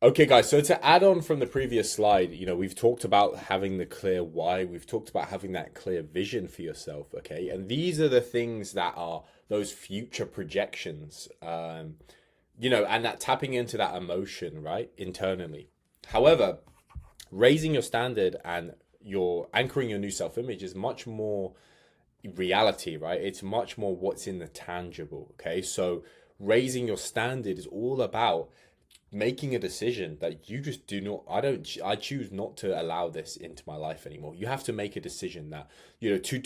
Okay, guys, so to add on from the previous slide, we've talked about having the clear why, we've talked about having that clear vision for yourself, okay? And these are the things that are those future projections, and that tapping into that emotion, right, internally. However, raising your standard and your anchoring your new self-image is much more reality, right? It's much more what's in the tangible, okay? So raising your standard is all about making a decision that you just do not I choose not to allow this into my life anymore. You have to make a decision that, to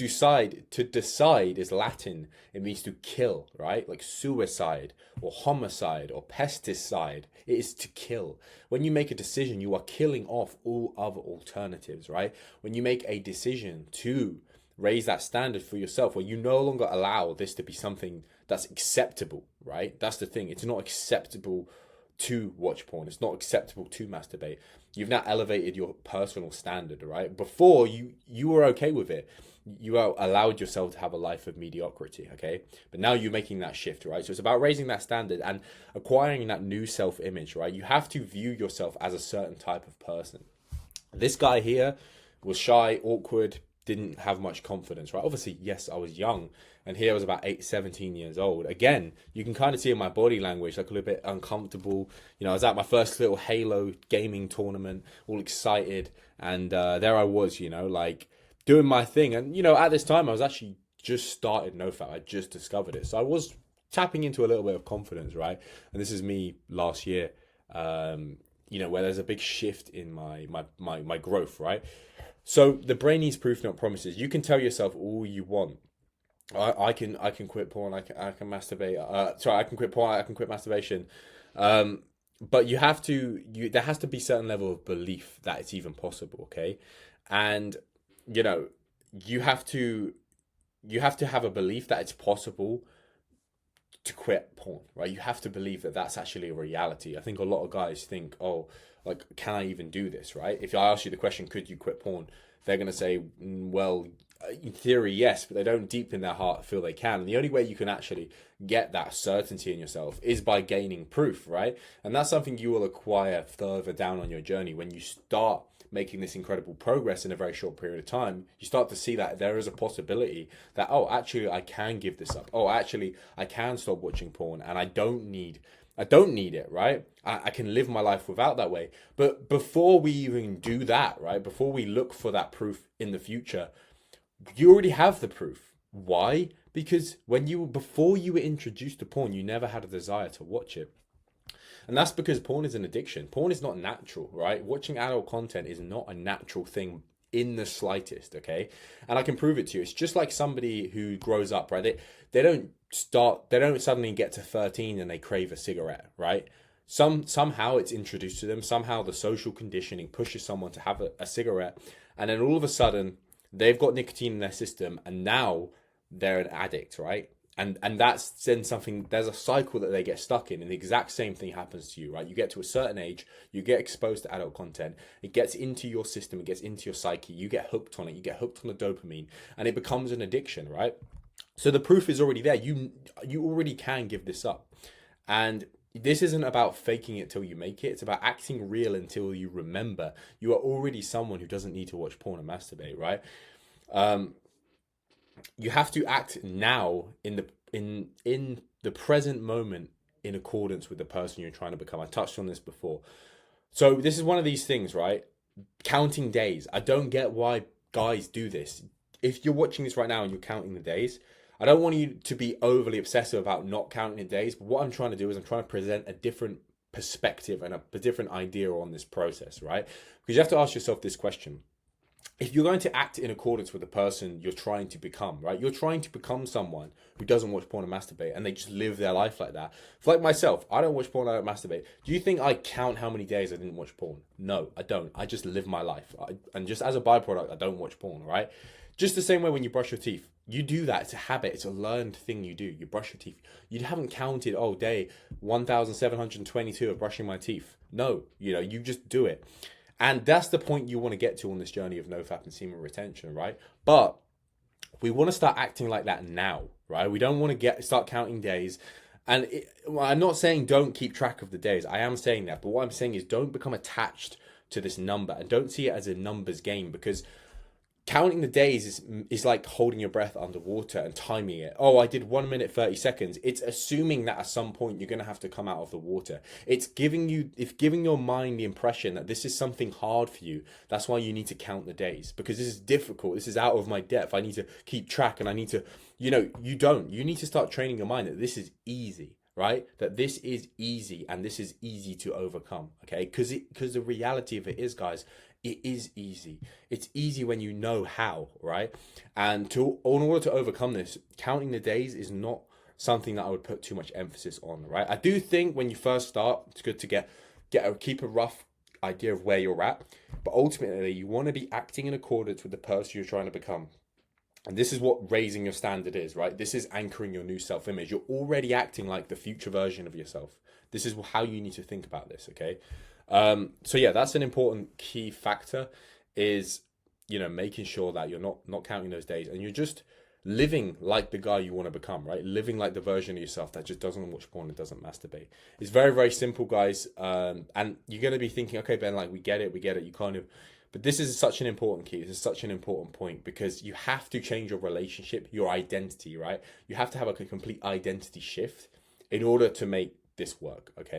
decide is Latin. It means to kill, right? Like suicide or homicide or pesticide. It is to kill. When you make a decision, you are killing off all other alternatives, right? When you make a decision to raise that standard for yourself, where you no longer allow this to be something that's acceptable, right? That's the thing. It's not acceptable to watch porn. It's not acceptable to masturbate. You've now elevated your personal standard, right? Before you were okay with it. You allowed yourself to have a life of mediocrity, okay? But now you're making that shift, right? So it's about raising that standard and acquiring that new self-image, right? You have to view yourself as a certain type of person. This guy here was shy, awkward, didn't have much confidence, right? Obviously, yes, I was young, and here I was about 17 years old. Again, you can kind of see in my body language, like a little bit uncomfortable. I was at my first little Halo gaming tournament, all excited, and there I was, like doing my thing. And, at this time, I was actually just started NoFap. I just discovered it. So I was tapping into a little bit of confidence, right? And this is me last year, where there's a big shift in my growth, right? So the brain needs proof, not promises. You can tell yourself all you want. I can quit porn. I can masturbate. Sorry, I can quit porn. I can quit masturbation. But you have to. There has to be certain level of belief that it's even possible. Okay, and you know you have to have a belief that it's possible to quit porn, right? You have to believe that that's actually a reality. I think a lot of guys think, oh, like, can I even do this, right? If I ask you the question, could you quit porn? They're going to say, well, in theory, yes, but they don't deep in their heart feel they can. And the only way you can actually get that certainty in yourself is by gaining proof, right? And that's something you will acquire further down on your journey. When you start making this incredible progress in a very short period of time, you start to see that there is a possibility that, oh, actually, I can give this up. Oh, actually, I can stop watching porn, and I don't need it, right? I can live my life without that way. But before we even do that, right? Before we look for that proof in the future, you already have the proof. Why? Because before you were introduced to porn, you never had a desire to watch it. And that's because porn is an addiction. Porn is not natural, right? Watching adult content is not a natural thing in the slightest, okay? And I can prove it to you. It's just like somebody who grows up, right? They don't suddenly get to 13 and they crave a cigarette, right? Somehow it's introduced to them. Somehow the social conditioning pushes someone to have a cigarette. And then all of a sudden, they've got nicotine in their system, and now they're an addict, right? And that's then something, there's a cycle that they get stuck in, and the exact same thing happens to you, right? You get to a certain age, you get exposed to adult content, it gets into your system, it gets into your psyche, you get hooked on it, you get hooked on the dopamine, and it becomes an addiction, right? So the proof is already there. You already can give this up. And this isn't about faking it till you make it. It's about acting real until you remember you are already someone who doesn't need to watch porn and masturbate, right? You have to act now in the present moment in accordance with the person you're trying to become. I touched on this before. So this is one of these things, right? Counting days. I don't get why guys do this. If you're watching this right now and you're counting the days, I don't want you to be overly obsessive about not counting the days. But what I'm trying to do is I'm trying to present a different perspective and a different idea on this process, right? Because you have to ask yourself this question. If you're going to act in accordance with the person you're trying to become, right? You're trying to become someone who doesn't watch porn and masturbate, and they just live their life like that. For like myself, I don't watch porn, I don't masturbate. Do you think I count how many days I didn't watch porn? No, I don't. I just live my life. And just as a byproduct, I don't watch porn, right? Just the same way when you brush your teeth. You do that. It's a habit. It's a learned thing you do. You brush your teeth. You haven't counted, oh, day 1,722 of brushing my teeth. No, you just do it. And that's the point you want to get to on this journey of NoFap and semen retention, right? But we want to start acting like that now, right? We don't want to start counting days Well, I'm not saying don't keep track of the days. I am saying that. But what I'm saying is don't become attached to this number and don't see it as a numbers game, because counting the days is like holding your breath underwater and timing it. Oh, I did 1 minute 30 seconds. It's assuming that at some point you're going to have to come out of the water. It's giving your mind the impression that this is something hard for you. That's why you need to count the days, because this is difficult. This is out of my depth. I need to keep track, and I need to, you need to start training your mind that this is easy. Right, that this is easy and this is easy to overcome. Okay, because the reality of it is, guys, it is easy. It's easy when you know how, right? And in order to overcome this, counting the days is not something that I would put too much emphasis on, right? I do think when you first start, it's good to keep a rough idea of where you're at, but ultimately you want to be acting in accordance with the person you're trying to become. And this is what raising your standard is, right? This is anchoring your new self-image. You're already acting like the future version of yourself. This is how you need to think about this, okay? So yeah, that's an important key factor, is, making sure that you're not counting those days and you're just living like the guy you want to become, right? Living like the version of yourself that just doesn't watch porn and doesn't masturbate. It's very, very simple, guys. And you're going to be thinking, okay, Ben, like, we get it. You kind of... But this is such an important key. This is such an important point, because you have to change your relationship, your identity, right? You have to have a complete identity shift in order to make this work, okay?